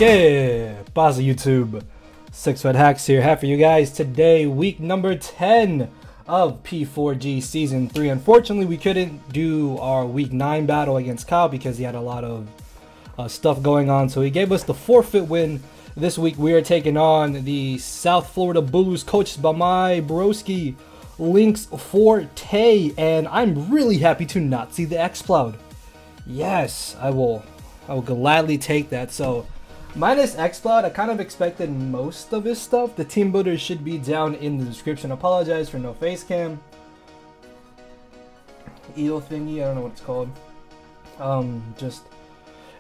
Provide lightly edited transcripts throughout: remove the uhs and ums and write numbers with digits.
Que pasa YouTube? SixftHax here, happy for you guys. Today, week number 10 of P4G Season 3. Unfortunately, we couldn't do our week 9 battle against Kyle because he had a lot of stuff going on. So he gave us the forfeit win. This week, we are taking on the South Florida Bulus, coached by my broski, Lynx Forte. And I'm really happy to not see the X-Cloud. Yes, I will gladly take that. So minus X-Cloud, I kind of expected most of his stuff. The team builder should be down in the description. Apologize for no face cam. Eel thingy, I don't know what it's called. Just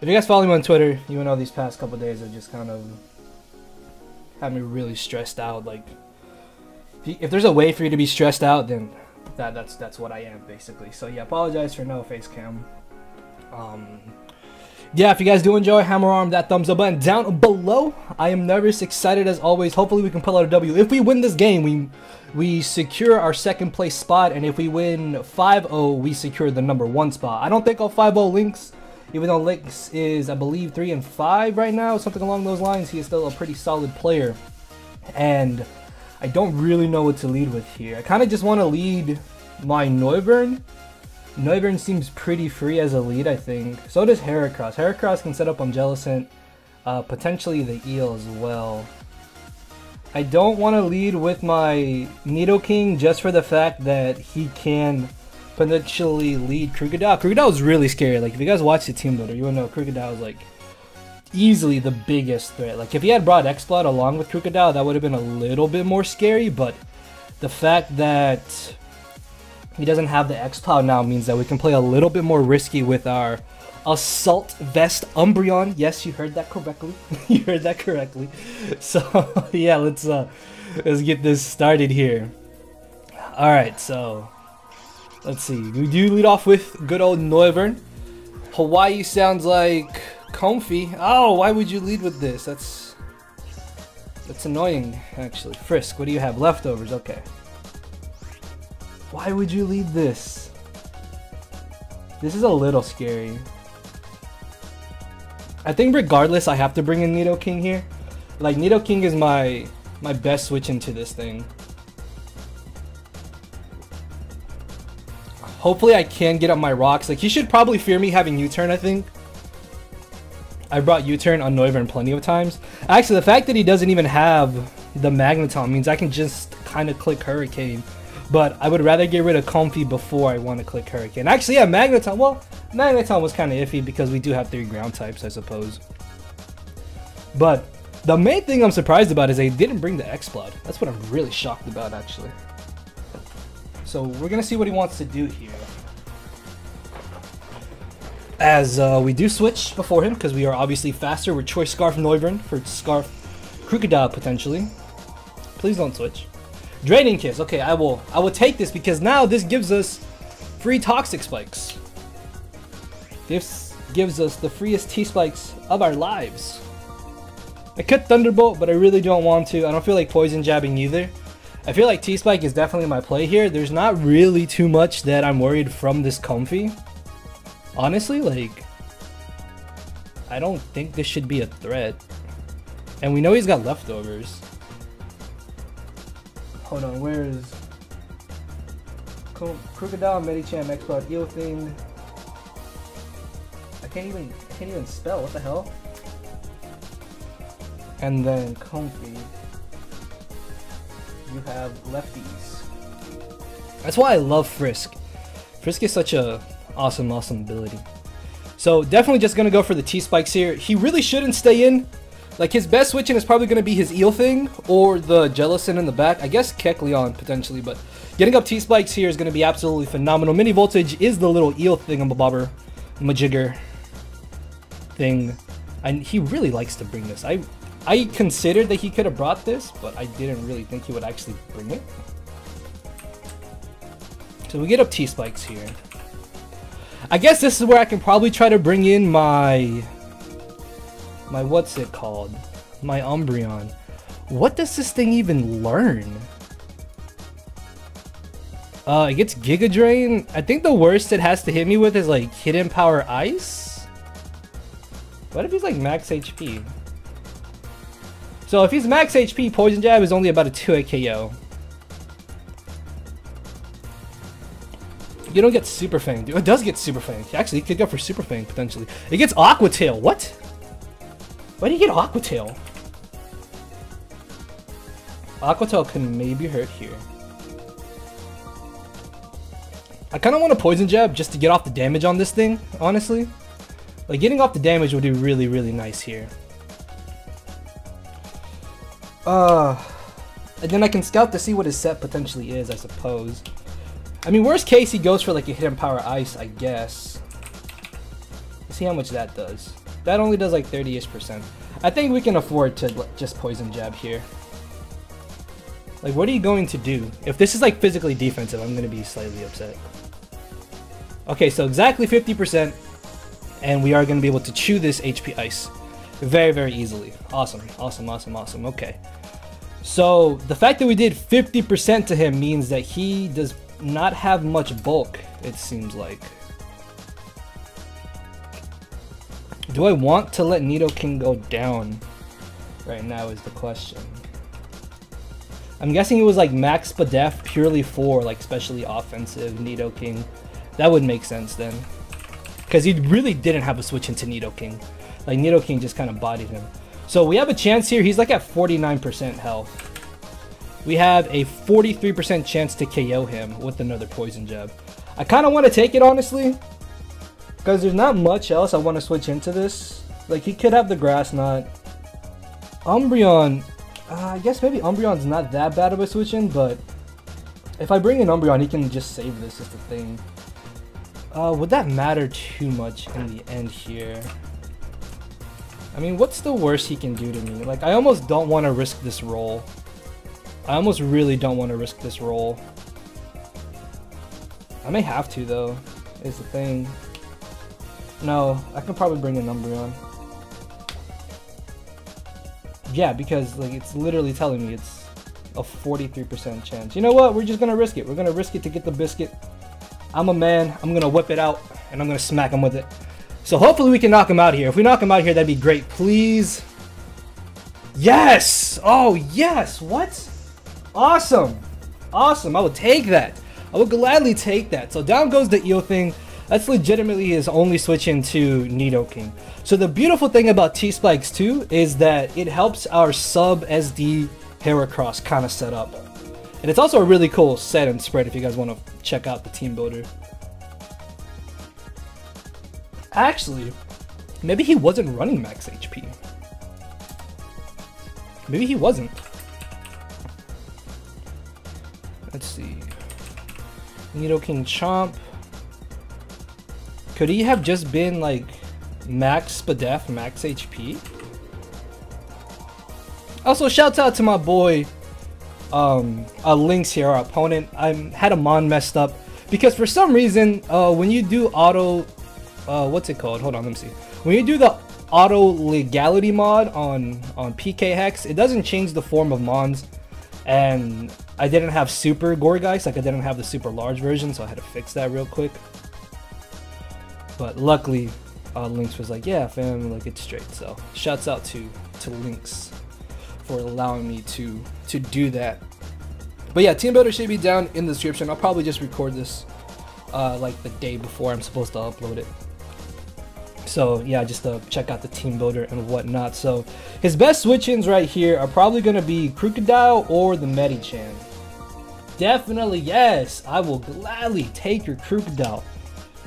if you guys follow me on Twitter, you know these past couple days have just kind of had me really stressed out. Like, if there's a way for you to be stressed out, then that's what I am basically. So yeah, apologize for no face cam. Yeah, if you guys do enjoy, hammer arm that thumbs up button down below. I am nervous, excited as always. Hopefully we can pull out a W. If we win this game, we secure our second place spot, and if we win 5-0, we secure the #1 spot. I don't think I'll 5-0 Lynx, even though Lynx is, I believe, 3-5 right now, something along those lines. He is still a pretty solid player, and I don't really know what to lead with here. I kind of just want to lead my Noivern. Noivern seems pretty free as a lead, I think. So does Heracross. Heracross can set up on Jellicent, potentially the Eel as well. I don't want to lead with my Nidoking just for the fact that he can potentially lead Krookodile. Krookodile is really scary. Like, if you guys watch the team builder, you will know Krookodile is like easily the biggest threat. Like, if he had brought X-Cloud along with Krookodile, that would have been a little bit more scary, but the fact that he doesn't have the X-Cloud now means that we can play a little bit more risky with our Assault Vest Umbreon. Yes, you heard that correctly. You heard that correctly. So yeah, let's get this started here. All right, so let's see. We do lead off with good old Noivern. Hawaii sounds like comfy. Oh, why would you lead with this? That's annoying, actually. Frisk, what do you have? Leftovers. Okay. Why would you lead this? This is a little scary. I think regardless, I have to bring in Nidoking here. Like, Nidoking is my best switch into this thing. Hopefully I can get up my rocks. Like, he should probably fear me having U-turn, I think. I brought U-turn on Noivern plenty of times. Actually, the fact that he doesn't even have the Magneton means I can just kind of click Hurricane. But I would rather get rid of Comfy before I want to click Hurricane. Actually, yeah, Magneton. Well, Magneton was kind of iffy because we do have 3 ground types, I suppose. But the main thing I'm surprised about is they didn't bring the X-Cloud. That's what I'm really shocked about, actually. So we're going to see what he wants to do here. As we do switch before him because we are obviously faster with Choice Scarf Noivern for Scarf Krookodile potentially. Please don't switch. Draining Kiss. Okay, I will take this because now this gives us free Toxic Spikes. This gives us the freest T-Spikes of our lives. I could Thunderbolt, but I really don't want to. I don't feel like Poison Jabbing either. I feel like T-Spike is definitely my play here. There's not really too much that I'm worried from this Comfy. Honestly, like, I don't think this should be a threat. And we know he's got leftovers. Hold on, where is Krookodile, Medicham, X-Cloud, Eel thing? I can't even spell. What the hell? And then Comfy. You have lefties. That's why I love Frisk. Frisk is such a awesome ability. So definitely just gonna go for the T-Spikes here. He really shouldn't stay in. Like, his best switching is probably going to be his Eel thing or the Jellicent in the back. I guess Kecleon potentially, but getting up T-Spikes here is going to be absolutely phenomenal. Mini Voltage is the little Eel thingamabobber, Majigger thing. And he really likes to bring this. I considered that he could have brought this, but I didn't really think he would actually bring it. So we get up T-Spikes here. I guess this is where I can probably try to bring in my what's it called? My Umbreon. What does this thing even learn? It gets Giga Drain. I think the worst it has to hit me with is like Hidden Power Ice. What if he's like max HP? So if he's max HP, Poison Jab is only about a 2-hit KO. You don't get Super Fang, dude. It does get Super Fang. Actually, it could go for Super Fang, potentially. It gets Aqua Tail. What? Why do you get Aqua Tail? Aqua Tail can maybe hurt here. I kind of want a Poison Jab just to get off the damage on this thing, honestly. Like, getting off the damage would be really, really nice here. And then I can scout to see what his set potentially is, I suppose. I mean, worst case, he goes for like a Hidden Power Ice, I guess. Let's see how much that does. That only does like 30-ish%. I think we can afford to just Poison Jab here. Like, what are you going to do? If this is like physically defensive, I'm going to be slightly upset. Okay, so exactly 50%. And we are going to be able to chew this HP Ice very, very easily. Awesome, awesome, awesome, awesome. Okay. So the fact that we did 50% to him means that he does not have much bulk, it seems like. Do I want to let Nidoking go down right now is the question. I'm guessing it was like max Spadef purely for like specially offensive Nidoking. That would make sense then. Because he really didn't have a switch into Nidoking. Like, Nidoking just kind of bodied him. So we have a chance here. He's like at 49% health. We have a 43% chance to KO him with another Poison Jab. I kind of want to take it, honestly. Because there's not much else I want to switch into this. Like, he could have the Grass Knot. Umbreon. I guess maybe Umbreon's not that bad of a switch in, but if I bring in Umbreon, he can just save this is the thing. Would that matter too much in the end here? I mean, what's the worst he can do to me? Like, I almost don't want to risk this roll. I almost really don't want to risk this roll. I may have to, though, is the thing. No, I can probably bring in Umbreon. Yeah, because, like, it's literally telling me it's a 43% chance. You know what? We're just going to risk it. We're going to risk it to get the biscuit. I'm a man. I'm going to whip it out, and I'm going to smack him with it. So hopefully we can knock him out here. If we knock him out here, that'd be great. Please. Yes! Oh, yes! What? Awesome! Awesome. I would take that. I would gladly take that. So down goes the Eel thing. That's legitimately his only switch into Nidoking. So the beautiful thing about T-Spikes too is that it helps our sub SD Heracross kind of set up. And it's also a really cool set and spread if you guys want to check out the team builder. Actually, maybe he wasn't running max HP. Maybe he wasn't. Let's see. Nidoking Chomp. Could he have just been like max Spadef, max HP? Also, shouts out to my boy Lynx here, our opponent. I had a mon messed up because for some reason when you do auto what's it called? Hold on, let me see. When you do the auto legality mod on PKHex, it doesn't change the form of mons, and I didn't have super Gourgeist, like I didn't have the super large version, so I had to fix that real quick. But luckily Lynx was like, yeah fam, like it's straight. So shouts out to Lynx for allowing me to do that. But yeah, team builder should be down in the description. I'll probably just record this like the day before I'm supposed to upload it. So yeah, just to check out the team builder and whatnot. So his best switch-ins right here are probably going to be Crocodile or the Medicham. Definitely, yes, I will gladly take your Crocodile.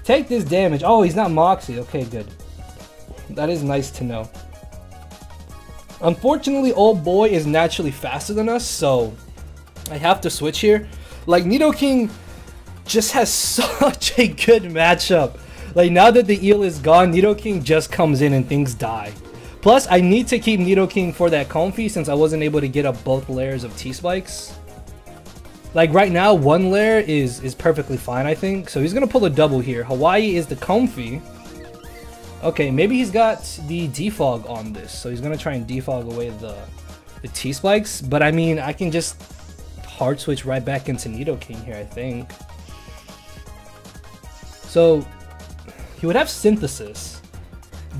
Take this damage. Oh, he's not Moxie. Okay, good. That is nice to know. Unfortunately, old boy is naturally faster than us, so I have to switch here. Like, Nidoking just has such a good matchup. Like, now that the Eel is gone, Nidoking just comes in and things die. Plus, I need to keep Nidoking for that Comfy since I wasn't able to get up both layers of T-Spikes. Like, right now, one layer is perfectly fine, I think. So he's going to pull a double here. Hawaii is the Comfy. Okay, maybe he's got the Defog on this. So he's going to try and Defog away the T-Spikes. But, I mean, I can just hard switch right back into Nidoking here, I think. So he would have Synthesis,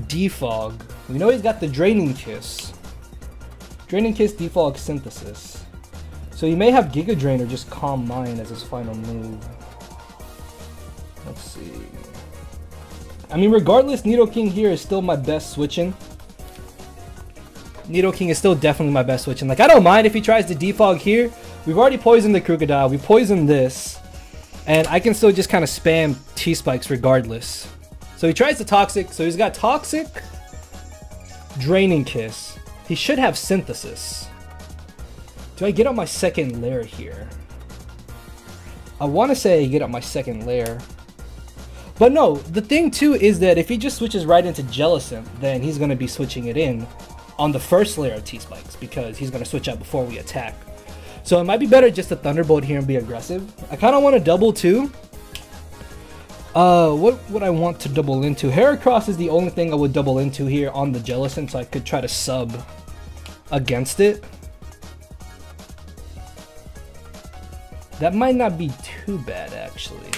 Defog. We know he's got the Draining Kiss. Draining Kiss, Default Synthesis. So he may have Giga Drain or just Calm Mind as his final move. Let's see. I mean, regardless, Nidoking here is still my best switching. Nidoking is still definitely my best switching. Like, I don't mind if he tries to defog here. We've already poisoned the Krookodile. We poisoned this. And I can still just kind of spam T-Spikes regardless. So he tries the Toxic. So he's got Toxic, Draining Kiss. He should have Synthesis. Do I get up my second lair here? I want to say get up my second lair. But no, the thing too is that if he just switches right into Jellicent, then he's going to be switching it in on the first layer of T-Spikes because he's going to switch out before we attack. So it might be better just to Thunderbolt here and be aggressive. I kind of want to double too. What would I want to double into? Heracross is the only thing I would double into here on the Jellicent, so I could try to sub against it. That might not be too bad actually.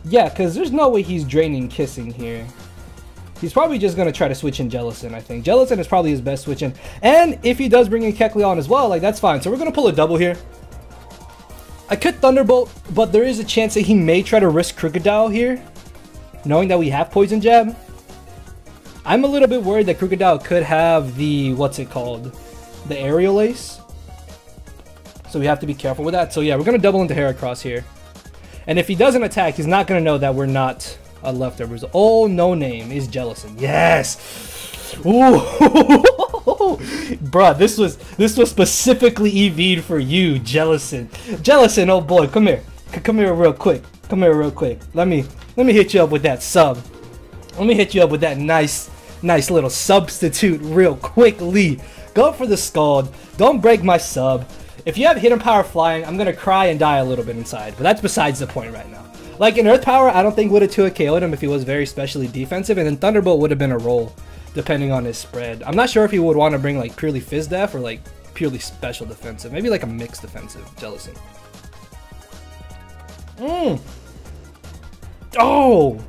Yeah, because there's no way he's draining Kissing here. He's probably just going to try to switch in Jellicent, I think. Jellicent is probably his best switch in. And if he does bring in Kecleon as well, like, that's fine. So we're going to pull a double here. I could Thunderbolt, but there is a chance that he may try to risk Krookodile here, knowing that we have Poison Jab. I'm a little bit worried that Krookodile could have the, what's it called? The Aerial Ace. So we have to be careful with that. So yeah, we're going to double into Heracross here. And if he doesn't attack, he's not going to know that we're not leftovers. Oh, no name is Jellicent. Yes! Ooh! Bruh, this was specifically EV'd for you, Jellicent. Jellicent, oh boy, come here. Come here real quick. Come here real quick. Let me hit you up with that sub. Let me hit you up with that nice little substitute real quickly. Go for the Scald. Don't break my sub. If you have Hidden Power Flying, I'm gonna cry and die a little bit inside, but that's besides the point right now. Like in Earth Power, I don't think would have 2 KO'd him if he was very specially defensive, and then Thunderbolt would have been a roll, depending on his spread. I'm not sure if he would want to bring like purely Fizz Def or like purely special defensive. Maybe like a mixed defensive, Jellicent. Oh!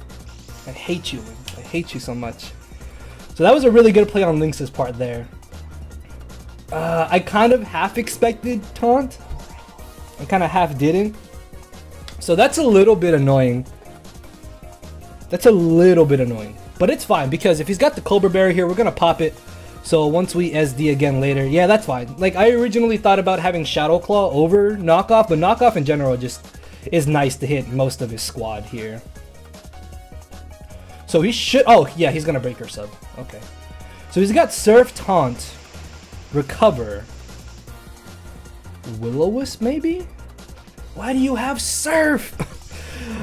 I hate you, Link. I hate you so much. So that was a really good play on Lynx's part there. I kind of half expected Taunt. I kind of half didn't. So that's a little bit annoying. That's a little bit annoying. But it's fine because if he's got the Cobra Berry here, we're going to pop it. So once we SD again later, yeah, that's fine. Like I originally thought about having Shadow Claw over Knockoff, but Knockoff in general just is nice to hit most of his squad here. So he should, oh yeah, he's going to break her sub. Okay. So he's got Surf, Taunt, Recover, Will-O-Wisp maybe? Why do you have Surf?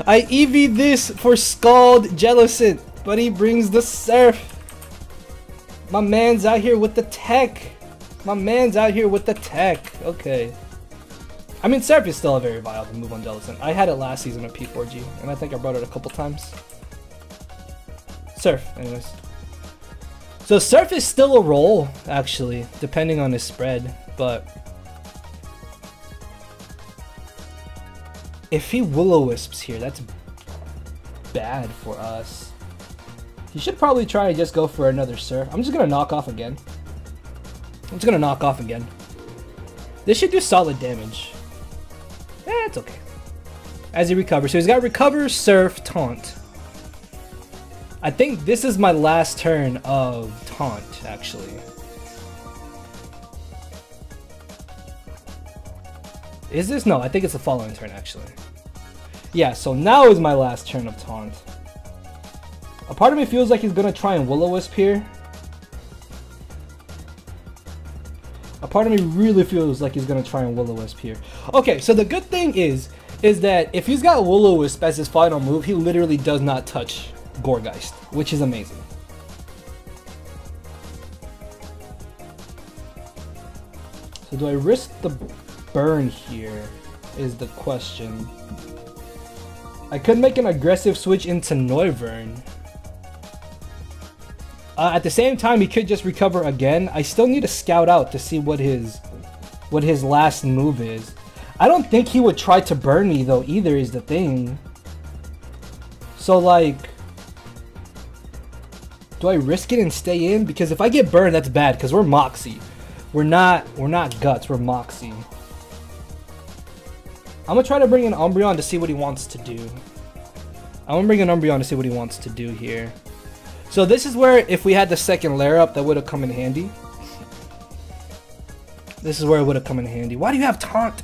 I EV'd this for Scald Jellicent, but he brings the Surf. My man's out here with the tech. My man's out here with the tech. Okay. I mean, Surf is still a very viable move on Jellicent. I had it last season at P4G, and I think I brought it a couple times. Surf, anyways. So Surf is still a roll, actually, depending on his spread, but if he Will-O-Wisps here, that's bad for us. He should probably try to just go for another Surf. I'm just going to knock off again. This should do solid damage. It's okay. As he recovers. So he's got Recover, Surf, Taunt. I think this is my last turn of Taunt, actually. Is this? No, I think it's the following turn, actually. Yeah, so now is my last turn of Taunt. A part of me feels like he's going to try and Will-O-Wisp here. A part of me really feels like he's going to try and Will-O-Wisp here. Okay, so the good thing is that if he's got Will-O-Wisp as his final move, he literally does not touch Gourgeist, which is amazing. So do I risk the burn here is the question. I could make an aggressive switch into Noivern. At the same time, he could just recover again. I still need to scout out to see what his last move is. I don't think he would try to burn me though either is the thing. So like Do I risk it and stay in? Because if I get burned, that's bad. Because we're Moxie. We're not Guts. We're Moxie. I'm gonna try to bring in Umbreon to see what he wants to do. I'm gonna bring in Umbreon to see what he wants to do here. So this is where, if we had the second layer up, that would have come in handy. This is where it would have come in handy. Why do you have Taunt?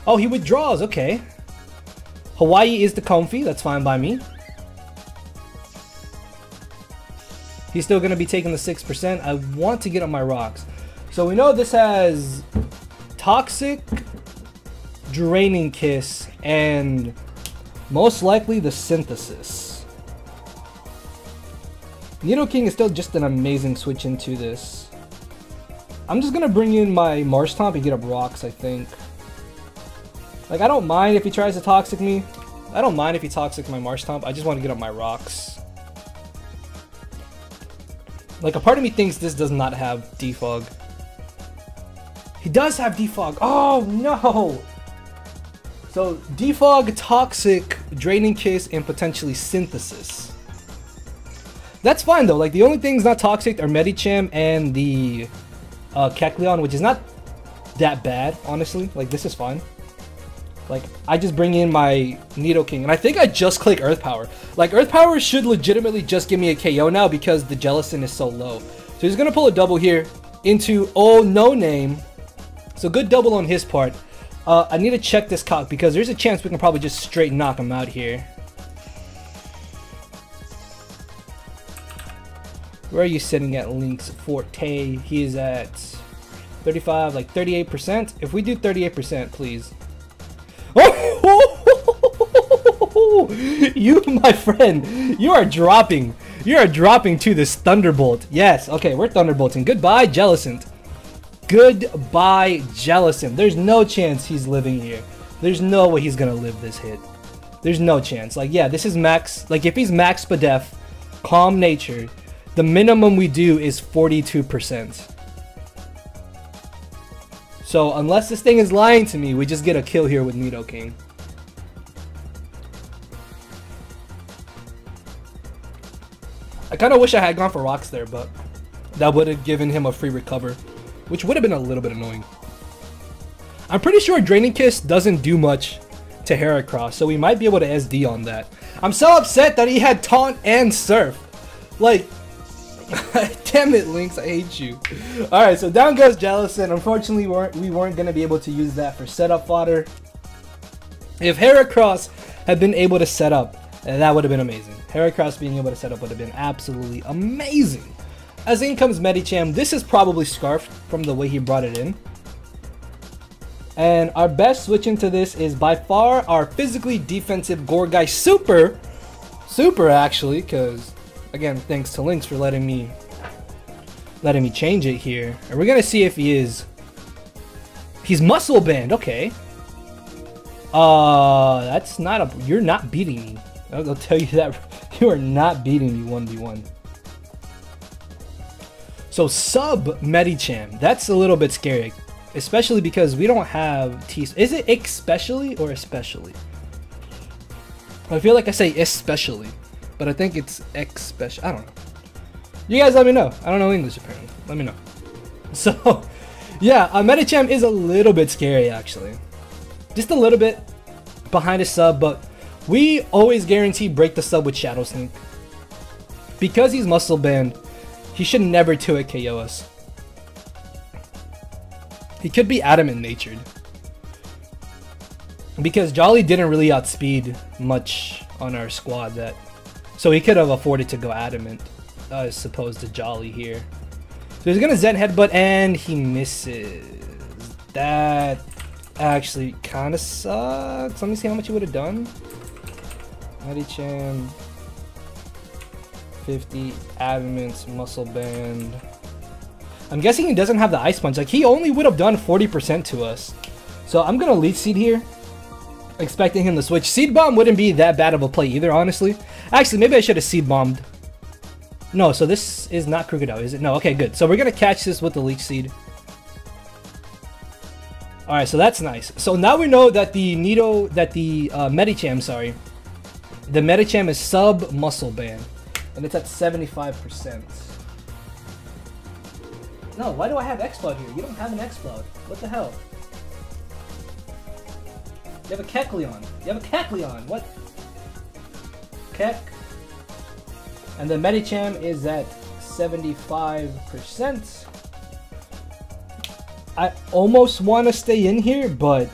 Oh, he withdraws. Okay. Hawaii is the comfy. That's fine by me. He's still going to be taking the 6%. I want to get on my rocks. So we know this has Toxic, Draining Kiss, and most likely the Synthesis. Nidoking is still just an amazing switch into this. I'm just going to bring in my Marshtomp and get up rocks, I think. Like, I don't mind if he tries to Toxic me. I don't mind if he Toxic my Marshtomp. I just want to get up my rocks. Like, a part of me thinks this does not have Defog. He does have Defog. Oh, no! So, Defog, Toxic, Draining Kiss, and potentially Synthesis. That's fine, though. Like, the only things not Toxic are Medicham and the Kecleon, which is not that bad, honestly. Like, this is fine. Like, I just bring in my Nidoking, and I think I just click Earth Power. Like, Earth Power should legitimately just give me a KO now because the Jellicent is so low. So he's gonna pull a double here into No Name. So good double on his part. I need to check this cock because there's a chance we can probably just straight knock him out here. Where are you sitting at, Link's Forte? He is at 35, like 38%. If we do 38%, please. Oh, you, my friend, you are dropping. You are dropping to this Thunderbolt. Yes, okay, we're Thunderbolting. Goodbye, Jellicent. Goodbye, Jellicent. There's no chance he's living here. There's no way he's gonna live this hit. There's no chance. Like, yeah, this is max. Like, if he's max Spadef, Calm Nature, the minimum we do is 42%. So, unless this thing is lying to me, we just get a kill here with Nidoking. I kind of wish I had gone for rocks there, but that would have given him a free recover, which would have been a little bit annoying. I'm pretty sure Draining Kiss doesn't do much to Heracross, so we might be able to SD on that. I'm so upset that he had Taunt and Surf. Like, damn it, Lynx, I hate you. Alright, so down goes Jellicent. Unfortunately, we weren't going to be able to use that for setup fodder. If Heracross had been able to set up, that would have been amazing. Heracross being able to set up would have been absolutely amazing. As in comes Medicham. This is probably Scarfed from the way he brought it in. And our best switch into this is by far our physically defensive Gourgeist Super actually, because again, thanks to Lynx for letting me change it here. And we're gonna see if he's Muscle Band. Okay. That's not a. You're not beating me. I'll tell you that. You are not beating me 1v1. So sub Medicham. That's a little bit scary, especially because we don't have T. Is it especially or especially? I feel like I say especially, but I think it's especially. I don't know. You guys let me know. I don't know English apparently. Let me know. So, yeah, Medicham is a little bit scary actually. Just a little bit behind a sub, but we always guarantee break the sub with Shadow Sneak. Because he's Muscle Band, he should never 2-hit KO us. He could be Adamant Natured. Because Jolly didn't really outspeed much on our squad, so he could have afforded to go Adamant as opposed to Jolly here. So he's gonna Zen Headbutt and he misses. That actually kind of sucks. Let me see how much he would have done. Medicham, 50, Adamant, Muscle Band. I'm guessing he doesn't have the Ice Punch. Like, he only would have done 40% to us. So I'm gonna Leech Seed here, expecting him to switch. Seed Bomb wouldn't be that bad of a play either, honestly. Actually, maybe I should have Seed Bombed. No, so this is not Krookodile, is it? No, okay, good. So we're gonna catch this with the Leech Seed. Alright, so that's nice. So now we know that the Medicham, sorry. The Medicham is sub Muscle Band. And it's at 75%. No, why do I have X-Cloud here? You don't have an X-Cloud. What the hell? You have a Kecleon. You have a Kecleon. What? Keck. And the Medicham is at 75%. I almost want to stay in here, but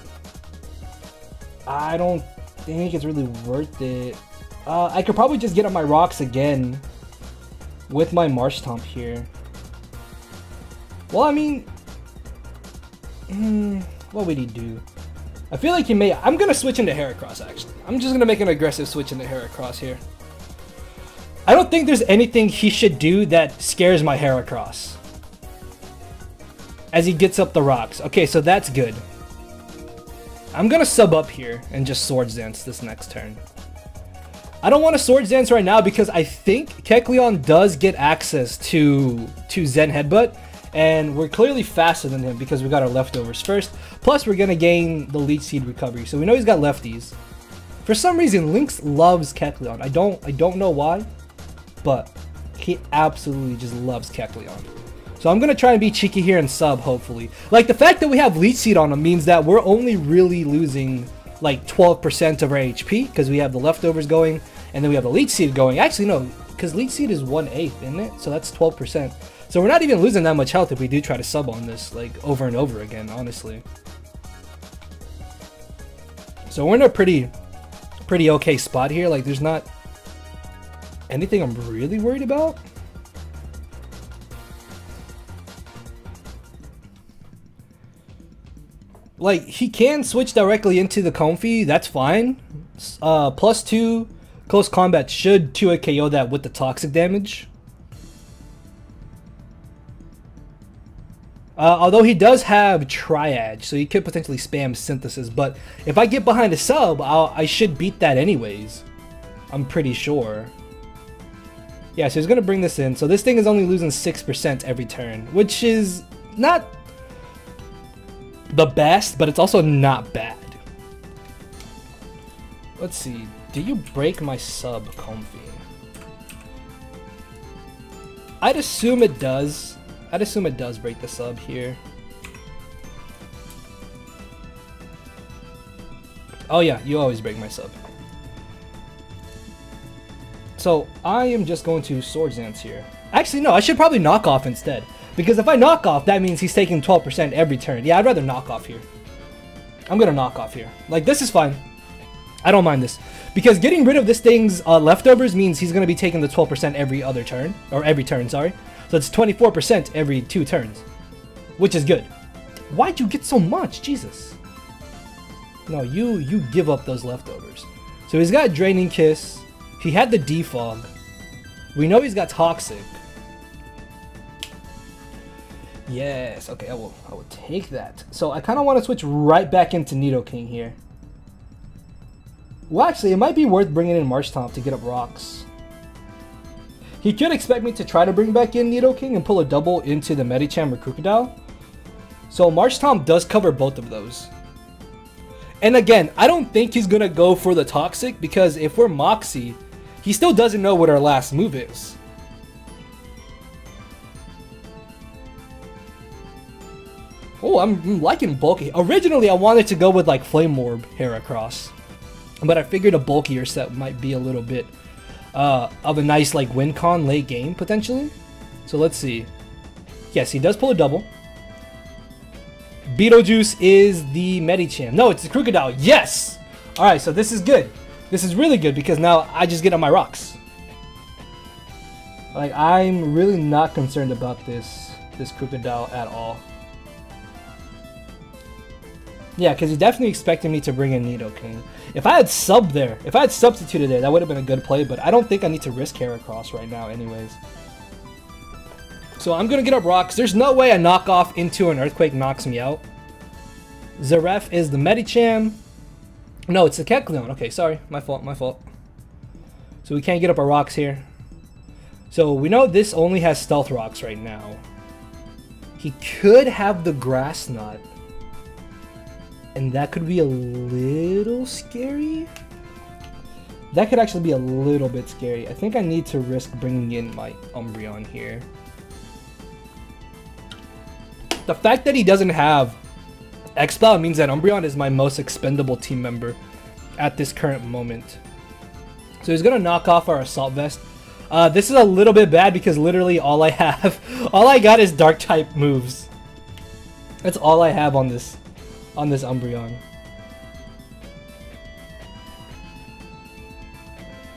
I don't think it's really worth it. I could probably just get up my rocks again with my Marshtomp here. Well, I mean, what would he do? I feel like he may. I'm gonna switch into Heracross. Actually, I'm just gonna make an aggressive switch into Heracross here. I don't think there's anything he should do that scares my Heracross as he gets up the rocks. Okay, so that's good. I'm gonna sub up here and just Swords Dance this next turn. I don't want to Swords Dance right now because I think Kecleon does get access to Zen Headbutt, and we're clearly faster than him because we got our leftovers first. Plus, we're gonna gain the Leech Seed recovery, so we know he's got lefties. For some reason, Lynx loves Kecleon. I don't know why, but he absolutely just loves Kecleon. So I'm gonna try and be cheeky here and sub, hopefully. Like, the fact that we have Leech Seed on him means that we're only really losing like 12% of our HP because we have the leftovers going, and then we have the Leech Seed going. Actually, no, because Leech Seed is 1/8, isn't it? So that's 12%. So we're not even losing that much health if we do try to sub on this, like, over and over again, honestly. So we're in a pretty okay spot here. Like, there's not anything I'm really worried about. Like, he can switch directly into the Comfey, that's fine. +2 close combat should 2 KO that with the toxic damage. Although he does have Triad, so he could potentially spam Synthesis, but if I get behind a sub, I should beat that anyways. I'm pretty sure. Yeah, so he's going to bring this in. So this thing is only losing 6% every turn, which is not the best, but it's also not bad. Let's see. Do you break my sub, Comfey? I'd assume it does. I'd assume it does break the sub here. Oh yeah, you always break my sub. So I am just going to Swords Dance here. Actually, no, I should probably knock off instead. Because if I knock off, that means he's taking 12% every turn. Yeah, I'd rather knock off here. I'm going to knock off here. Like, this is fine. I don't mind this. Because getting rid of this thing's leftovers means he's going to be taking the 12% every other turn. Or every turn, sorry. So it's 24% every 2 turns. Which is good. Why'd you get so much? Jesus. No, you give up those leftovers. So he's got Draining Kiss. He had the Defog. We know he's got Toxic. Yes, okay, I will take that. So I kind of want to switch right back into Nidoking here. Well, actually, it might be worth bringing in Marshtomp to get up rocks. He could expect me to try to bring back in Nidoking and pull a double into the Medicham or Crocodile. So Marshtomp does cover both of those. And again, I don't think he's going to go for the Toxic because if we're Moxie, he still doesn't know what our last move is. Oh, I'm liking bulky. Originally, I wanted to go with like Flame Orb Heracross, but I figured a bulkier set might be a little bit of a nice like win con late game potentially. So let's see. Yes, he does pull a double. Beetlejuice is the Medicham. No, it's the Crocodile. Yes! Alright, so this is good. This is really good because now I just get on my rocks. Like, I'm really not concerned about this Crocodile at all. Yeah, because he's definitely expecting me to bring in Nidoking. If I had sub there, if I had substituted there, that would have been a good play, but I don't think I need to risk Heracross right now anyways. So I'm going to get up rocks. There's no way a knockoff into an Earthquake knocks me out. Zeref is the Medicham. No, it's the Kecleon. Okay, sorry. My fault, my fault. So we can't get up our rocks here. So we know this only has Stealth Rocks right now. He could have the Grass Knot. And that could be a little scary. That could actually be a little bit scary. I think I need to risk bringing in my Umbreon here. The fact that he doesn't have X-Cloud means that Umbreon is my most expendable team member at this current moment. So he's gonna knock off our Assault Vest. This is a little bit bad because literally all I got is Dark type moves. That's all I have on this Umbreon.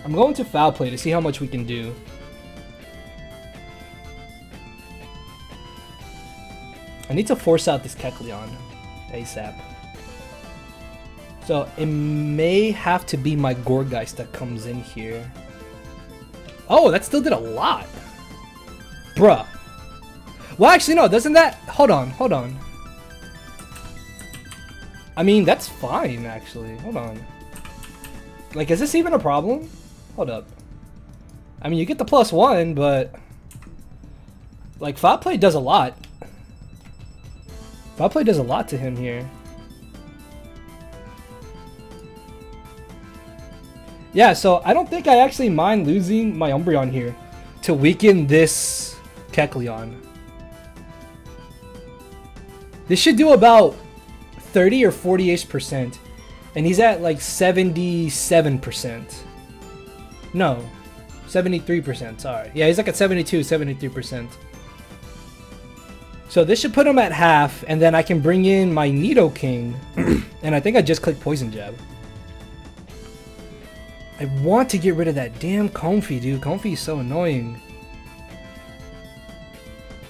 I'm going to Foul Play to see how much we can do. I need to force out this Kecleon ASAP. So it may have to be my Gourgeist that comes in here. Oh, that still did a lot. Bruh. Well, actually, no, doesn't that... Hold on. I mean, that's fine, actually. Hold on. Like, is this even a problem? Hold up. I mean, you get the +1, but... Like, Foul Play does a lot. Foul Play does a lot to him here. Yeah, so I don't think I actually mind losing my Umbreon here to weaken this Kecleon. This should do about 30 or 40-ish%. And he's at like 77%. No, 73%, sorry. Yeah, he's like at 72, 73%. So this should put him at half, and then I can bring in my Nidoking. And I think I just clicked Poison Jab. I want to get rid of that damn Comfey, dude. Comfey is so annoying.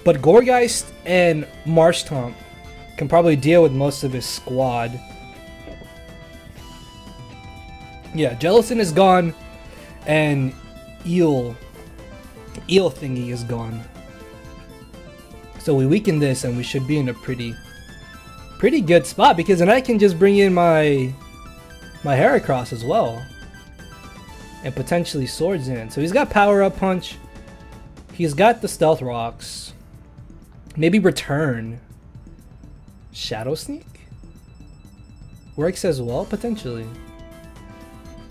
But Gourgeist and Marshtomp can probably deal with most of his squad. Yeah, Jellicent is gone, and Eel thingy is gone. So we weaken this, and we should be in a pretty good spot, because then I can just bring in my Heracross as well, and potentially Swords in. So he's got Power Up Punch. He's got the Stealth Rocks. Maybe Return. Shadow Sneak works as well, potentially.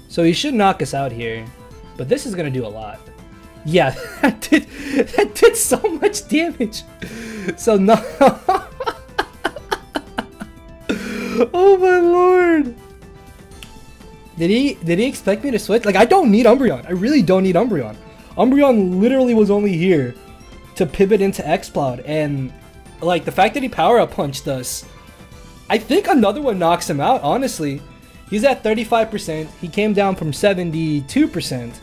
So he should knock us out here, but this is gonna do a lot. Yeah, that did so much damage. So no. Oh my lord. Did he expect me to switch? Like, I don't need Umbreon. I really don't need Umbreon. Umbreon literally was only here to pivot into X-Cloud, and like the fact that he Power Up Punched us, I think another one knocks him out, honestly. He's at 35%. He came down from 72%.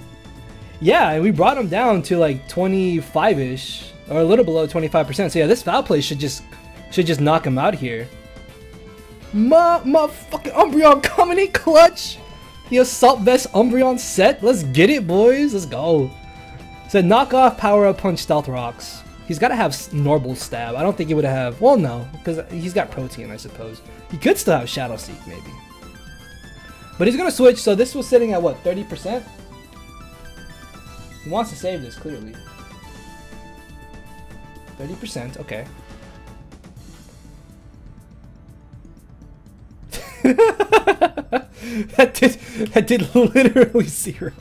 Yeah, and we brought him down to like 25-ish, or a little below 25%. So yeah, this Foul Play should just knock him out here. My fucking Umbreon coming in clutch. The Assault Vest Umbreon set. Let's get it, boys. Let's go. So knock off Power Up Punch Stealth Rocks. He's got to have Normal Stab. I don't think he would have. Well, no, because he's got Protein, I suppose. He could still have Shadow Seek, maybe. But he's gonna switch. So this was sitting at what, 30%? He wants to save this, clearly. 30%, okay. that did literally 0.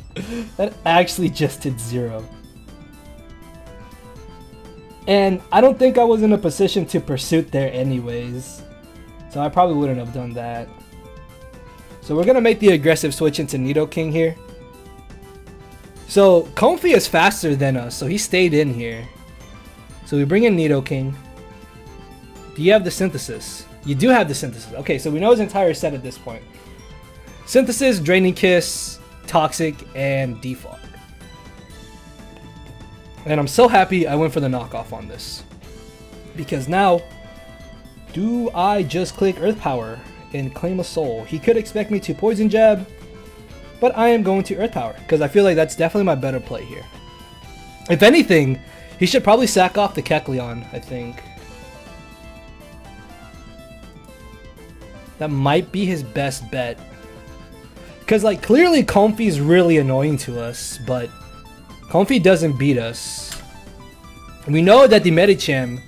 That actually just did 0. And I don't think I was in a position to Pursuit there anyways, so I probably wouldn't have done that. So we're gonna make the aggressive switch into Nidoking here. So Comfey is faster than us, so he stayed in here. So we bring in Nidoking. Do you have the Synthesis? You do have the Synthesis. Okay, so we know his entire set at this point. Synthesis, Draining Kiss, Toxic, and Defog. And I'm so happy I went for the knockoff on this. Because now, do I just click Earth Power and claim a soul? He could expect me to Poison Jab, but I am going to Earth Power, because I feel like that's definitely my better play here. If anything, he should probably sack off the Kecleon, I think. That might be his best bet. Because, like, clearly Comfey is really annoying to us, but Comfey doesn't beat us. We know that the Medicham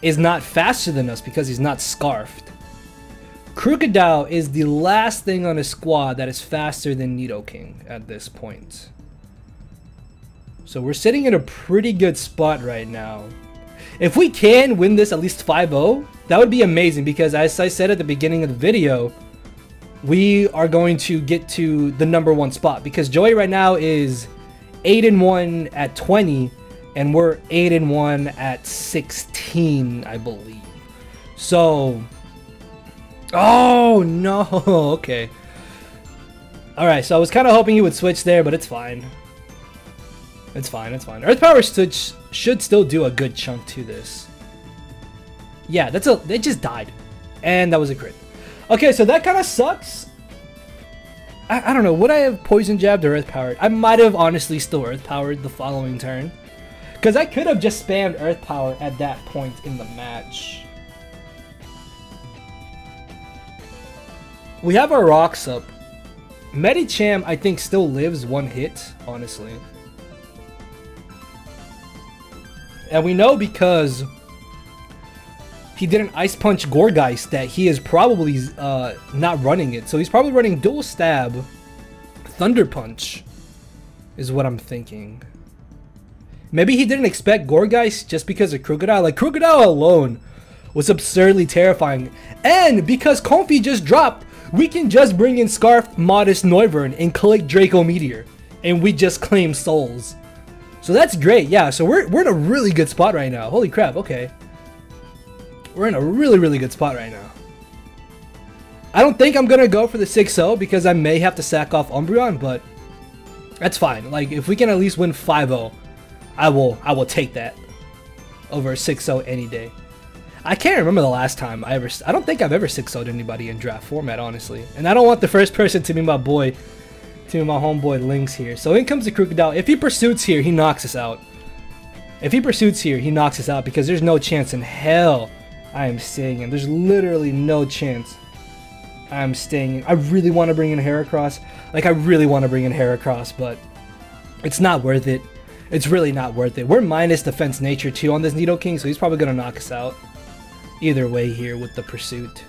is not faster than us because he's not Scarfed. Crocodile is the last thing on his squad that is faster than Nidoking at this point. So we're sitting in a pretty good spot right now. If we can win this at least 5-0, that would be amazing, because as I said at the beginning of the video, we are going to get to the #1 spot, because Joey right now is 8-1 at 20 and we're 8-1 at 16, I believe. So, oh no, okay. All right, so I was kind of hoping he would switch there, but it's fine. It's fine, it's fine. Earth Power switch should still do a good chunk to this. Yeah, they just died. And that was a crit. Okay, so that kind of sucks. I don't know, would I have Poison Jabbed or Earth Powered? I might have honestly still Earth Powered the following turn. Because I could have just spammed Earth Power at that point in the match. We have our rocks up. Medicham, I think, still lives one hit, honestly. And we know because he didn't Ice Punch Gourgeist that he is probably not running it. So he's probably running Dual Stab, Thunder Punch, is what I'm thinking. Maybe he didn't expect Gourgeist just because of Crocodile. Like, Crocodile alone was absurdly terrifying. And because Comfy just dropped, we can just bring in Scarf, Modest, Noivern, and collect Draco Meteor. And we just claim souls. So that's great, yeah. So we're in a really good spot right now. Holy crap, okay. We're in a really, really good spot right now. I don't think I'm going to go for the 6-0 because I may have to sack off Umbreon, but that's fine. Like, if we can at least win 5-0, I will take that over a 6-0 any day. I can't remember the last time I don't think I've ever 6-0'd anybody in draft format, honestly. And I don't want the first person to be my boy, to be my homeboy Lynx here. So in comes the Crocodile. If he pursues here, he knocks us out. If he pursues here, he knocks us out because there's no chance in hell I am staying in. There's literally no chance I'm staying in. I really want to bring in Heracross. Like, I really want to bring in Heracross, but it's not worth it. It's really not worth it. We're minus defense nature too on this Nidoking, so he's probably going to knock us out. Either way here with the pursuit.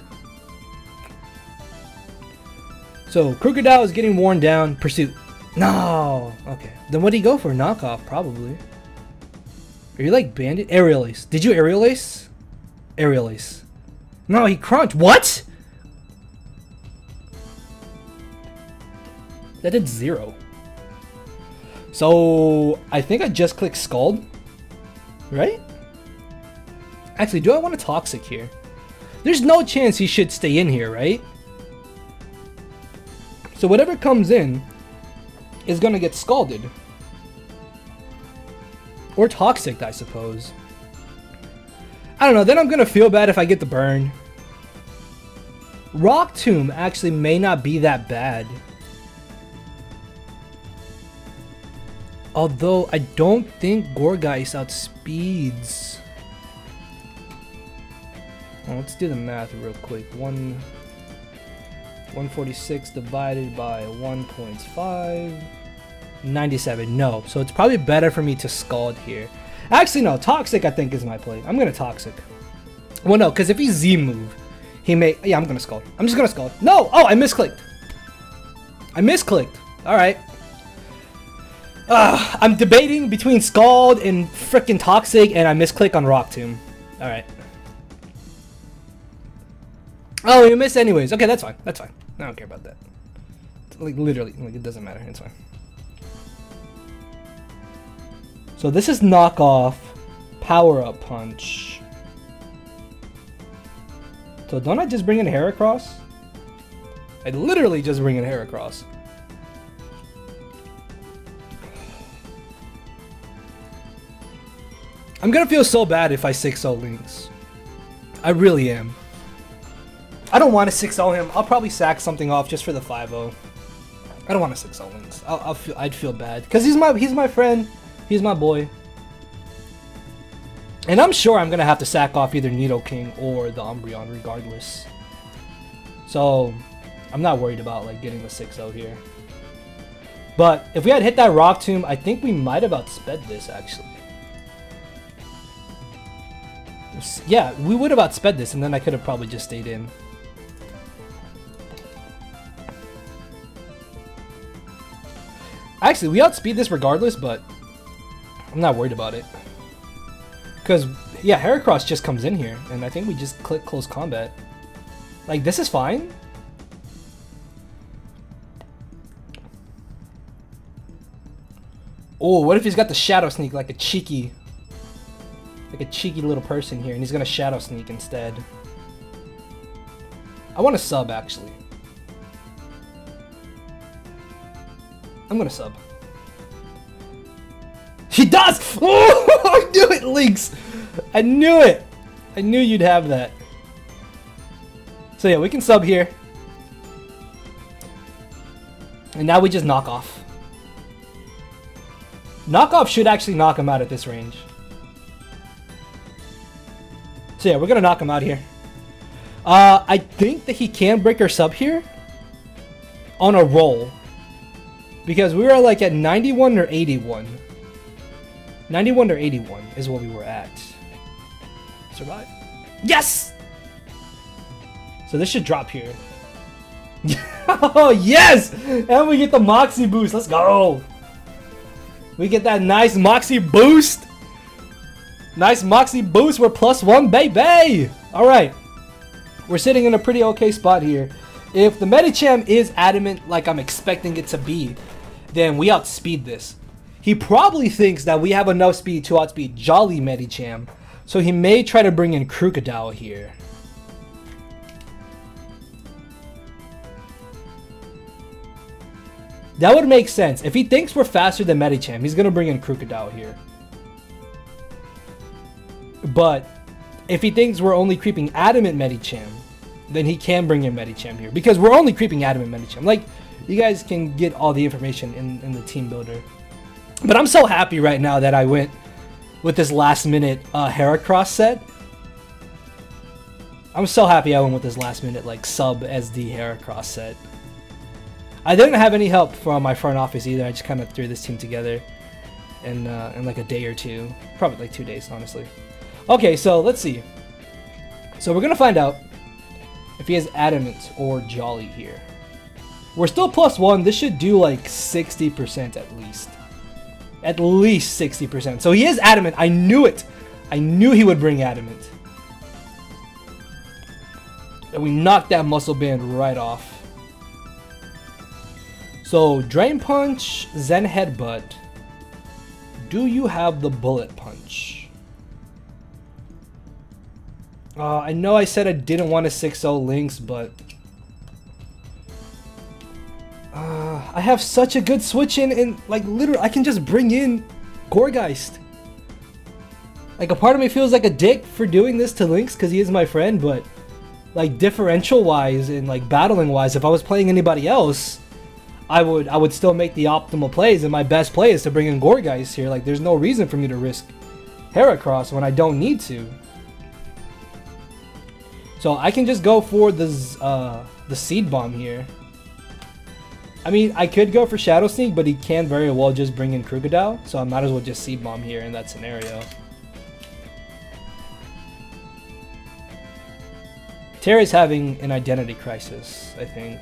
So Crocodile is getting worn down. Pursuit. No. Okay. Then what do you go for? Knockoff, probably. Are you like Bandit? Aerial Ace. Did you Aerial Ace? Aerial Ace. No, he crunched. What? That did 0. So I think I just clicked Scald. Right? Actually, do I want a Toxic here? There's no chance he should stay in here, right? So whatever comes in is going to get Scalded. Or Toxic, I suppose. I don't know, then I'm going to feel bad if I get the burn. Rock Tomb actually may not be that bad. Although, I don't think Gourgeist outspeeds. Well, let's do the math real quick. 146 divided by 1.5. 97. No. So it's probably better for me to Scald here. Actually, no. Toxic, I think, is my play. I'm going to Toxic. Well, no, because if he Z-move, he may... Yeah, I'm going to Scald. I'm just going to Scald. No! Oh, I misclicked. I misclicked. All right. I'm debating between Scald and frickin' Toxic, and I misclick on Rock Tomb. All right. Oh, you missed anyways. Okay, that's fine. That's fine. I don't care about that. Like, literally, like, it doesn't matter. It's fine. So this is knockoff, power-up punch. So don't I just bring in Heracross? I literally just bring in Heracross. I'm gonna feel so bad if I 6-0 Lynx. I really am. I don't want to 6-0 him. I'll probably sack something off just for the 5-0. I don't want to 6-0 Lynx. I'd feel bad because he's my friend. He's my boy. And I'm sure I'm gonna have to sack off either Nidoking or the Umbreon regardless. So I'm not worried about like getting the 6-0 here. But if we had hit that Rock Tomb, I think we might have outsped this actually. Yeah, we would have outsped this, and then I could have probably just stayed in. Actually, we outspeed this regardless, but I'm not worried about it. Because, yeah, Heracross just comes in here, and I think we just click close combat. Like, this is fine. Oh, what if he's got the Shadow Sneak like a cheeky little person here, and he's gonna Shadow Sneak instead. I want to sub, actually. I'm gonna sub. He does! Oh, I knew it, Lynx! I knew it! I knew you'd have that. So yeah, we can sub here. And now we just knock off. Knockoff should actually knock him out at this range. So yeah, we're gonna knock him out here. I think that he can break our sub here on a roll. Because we were like at 91 or 81. 91 or 81 is what we were at. Survive. Yes! So this should drop here. Oh, yes! And we get the Moxie boost. Let's go! We get that nice Moxie boost. Nice Moxie boost. We're +1, baby! Alright. We're sitting in a pretty okay spot here. If the Medicham is adamant like I'm expecting it to be, then we outspeed this. He probably thinks that we have enough speed to outspeed Jolly Medicham, so he may try to bring in Krookodile here. That would make sense. If he thinks we're faster than Medicham, he's going to bring in Krookodile here. But if he thinks we're only creeping Adamant Medicham, then he can bring in Medicham here. Because we're only creeping Adamant Medicham. Like, you guys can get all the information in the team builder. But I'm so happy right now that I went with this last minute Heracross set. I'm so happy I went with this last minute like sub SD Heracross set. I didn't have any help from my front office either. I just kind of threw this team together in like a day or two. Probably like 2 days, honestly. Okay, so let's see. So we're going to find out if he has Adamant or Jolly here. We're still +1. This should do like 60% at least. At least 60%. So he is Adamant. I knew it. I knew he would bring Adamant. And we knocked that muscle band right off. So Drain Punch, Zen Headbutt. Do you have the Bullet Punch? I know I said I didn't want to 6-0 Lynx, but I have such a good switch in, and like literally I can just bring in Gourgeist. Like a part of me feels like a dick for doing this to Lynx because he is my friend, but like differential wise and like battling wise, if I was playing anybody else, I would still make the optimal plays, and my best play is to bring in Gourgeist here. Like there's no reason for me to risk Heracross when I don't need to. So I can just go for the Seed Bomb here. I mean, I could go for Shadow Sneak, but he can very well just bring in Krookodile, so I might as well just Seed Bomb here in that scenario. Terry's having an identity crisis, I think.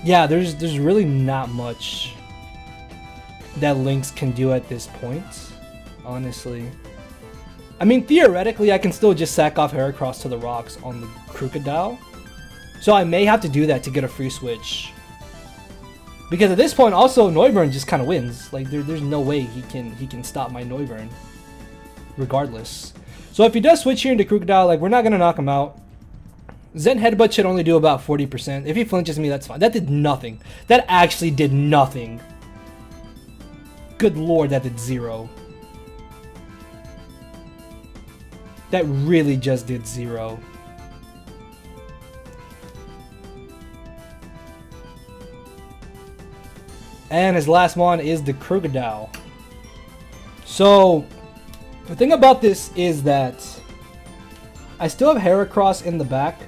Yeah, there's really not much that Lynx can do at this point, honestly. I mean, theoretically, I can still just sack off Heracross to the rocks on the Krookodile. So I may have to do that to get a free switch. Because at this point, also, Noivern just kind of wins. Like, there's no way he can stop my Noivern. Regardless. So if he does switch here into Krookodile, like, we're not going to knock him out. Zen Headbutt should only do about 40%. If he flinches me, that's fine. That did nothing. That actually did nothing. Good lord, that did 0. That really just did 0. And his last one is the Krookodile. So, the thing about this is that I still have Heracross in the back.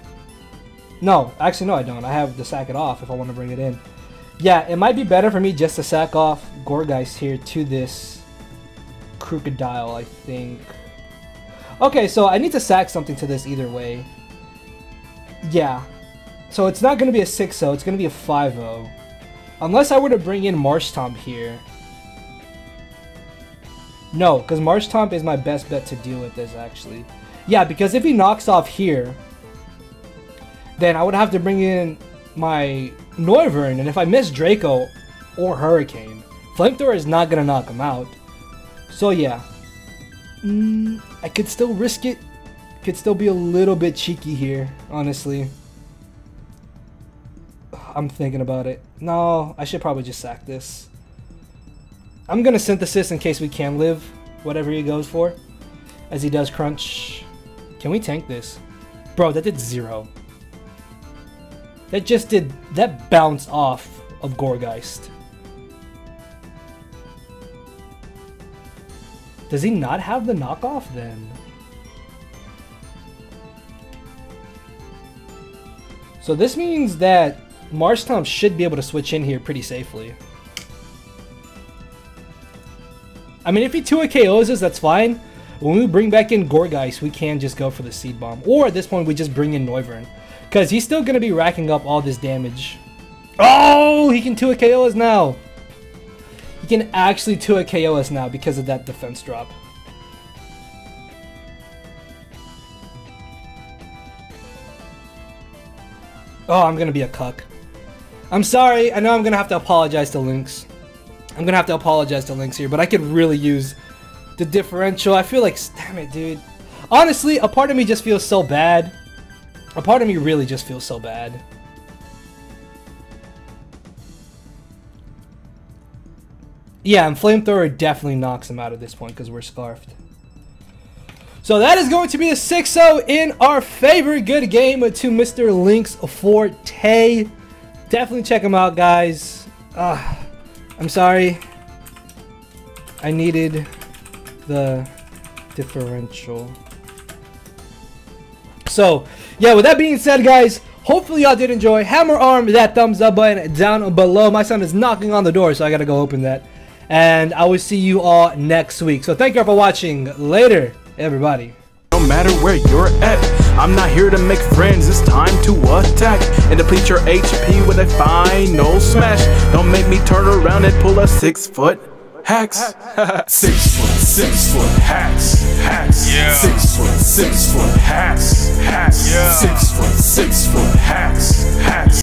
No, actually no I don't. I have to sack it off if I want to bring it in. Yeah, it might be better for me just to sack off Gourgeist here to this Krookodile, I think. Okay, so I need to sack something to this either way. Yeah. So it's not going to be a 6-0, it's going to be a 5-0. Unless I were to bring in Marshtomp here. No, because Marshtomp is my best bet to deal with this, actually. Yeah, because if he knocks off here, then I would have to bring in my Noivern, and if I miss Draco or Hurricane, Flamethrower is not going to knock him out. So yeah, I could still risk it. Could still be a little bit cheeky here, honestly. I'm thinking about it. No, I should probably just sack this. I'm going to Synthesis in case we can live whatever he goes for, as he does Crunch. Can we tank this? Bro, that did 0. That just did... That bounced off of Gourgeist. Does he not have the knockoff then? So this means that Marshtomp should be able to switch in here pretty safely. I mean, if he 2 KOs us, that's fine. When we bring back in Gourgeist, we can just go for the Seed Bomb. Or at this point, we just bring in Noivern. Because he's still going to be racking up all this damage. Oh, he can 2 KO us now. He can actually 2 KO us now because of that defense drop. Oh, I'm going to be a cuck. I'm sorry. I know I'm going to have to apologize to Lynx. I'm going to have to apologize to Lynx here, but I could really use the differential. I feel like, damn it, dude. Honestly, a part of me just feels so bad. A part of me really just feels so bad. Yeah, and Flamethrower definitely knocks him out at this point because we're Scarfed. So that is going to be a 6-0 in our favor. Good game to Mr. Lynx Forte. Definitely check him out, guys. I'm sorry. I needed the differential. So, yeah, with that being said, guys, hopefully y'all did enjoy. Hammer arm that thumbs up button down below. My son is knocking on the door, so I gotta go open that. And I will see you all next week. So thank you all for watching. Later, everybody. No matter where you're at, I'm not here to make friends, it's time to attack and deplete your HP with a final smash. Don't make me turn around and pull a 6-foot hacks. 6 foot hacks, yeah. 6 foot hacks, yeah. 6 foot hacks, hacks.